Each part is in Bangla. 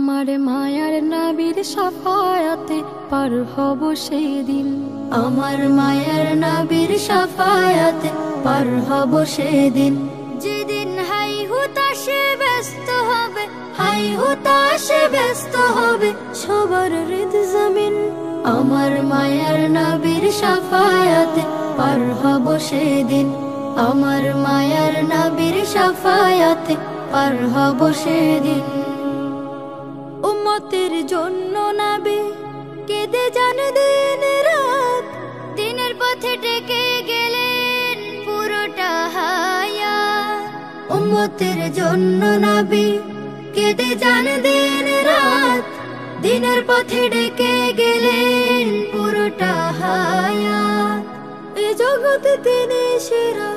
আমার মায়ার নবীর শাফায়াতে পার হব সেই দিন। আমার মায়ার নবীর শাফায়াতে পার হব সেই দিন। যেদিন হাই হুতাশে ব্যস্ত হবে, হাই হুতাশে ব্যস্ত হবে সবার হৃদ জমিন। আমার মায়ার নবীর শাফায়াতে পার হব সেই দিন। আমার মায়ার নবীর শাফায়াতে পার হব সেই দিন। উম্মতের জন্য নবী কেঁদে যান দিন রাত, দিনের পথে ডেকে গেলেন পুরোটা হায়াত। উম্মতের জন্য নবী কেঁদে যান দিন রাত, দিনের পথে ডেকে গেলেন পুরোটা হায়াত। এ জগতে তিনি সেরা,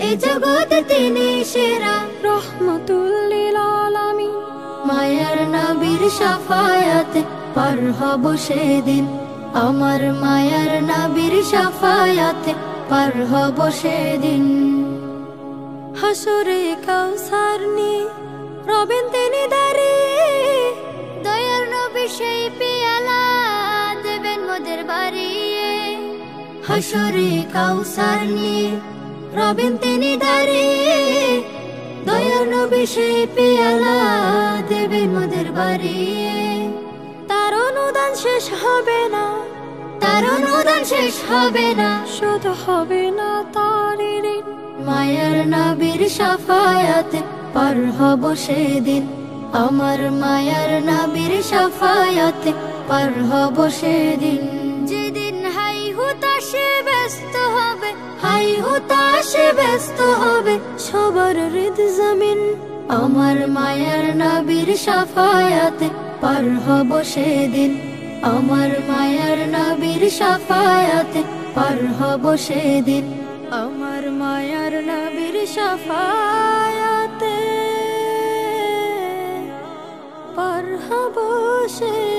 এ জগতে তিনি সেরা, রহমাতুল লিল আলামিন। মায়ার নবীর শাফায়াতে পার হব সেদিন। আমার মায়ার নবীর শাফায়াতে পার হব সেদিন। হাসরে কাউসার নিয়ে রবেন তিনি দাঁড়িয়ে, দয়ার নবী সেই পেয়ালা দেবেন মোদের বাড়িয়ে। হাসরে কাউসার নিয়ে রবেন তিনি দাঁড়িয়ে, দয়ার নবী সেই পেয়ালা দেবেন মোদের বাড়িয়ে। তার অনুদান শেষ হবে না, তার অনুদান শেষ হবে না, শুধু হবে না তার ঋণ। মায়ার নবীর শাফায়াতে পার হব সেদিন। আমার মায়ার নবীর শাফায়াতে পার হব সেদিন। যেদিন হাই হুতাশে ব্যস্ত হবে, হাই হুতাশে ব্যস্ত হবে সবার হৃদ জমিন। আমার মায়ার নবীর শাফায়াতে পার হব সেদিন। আমার মায়ার নবীর শাফায়াতে পার হব সেদিন। আমার মায়ার নবীর শাফায়াতে পার হব সেদিন।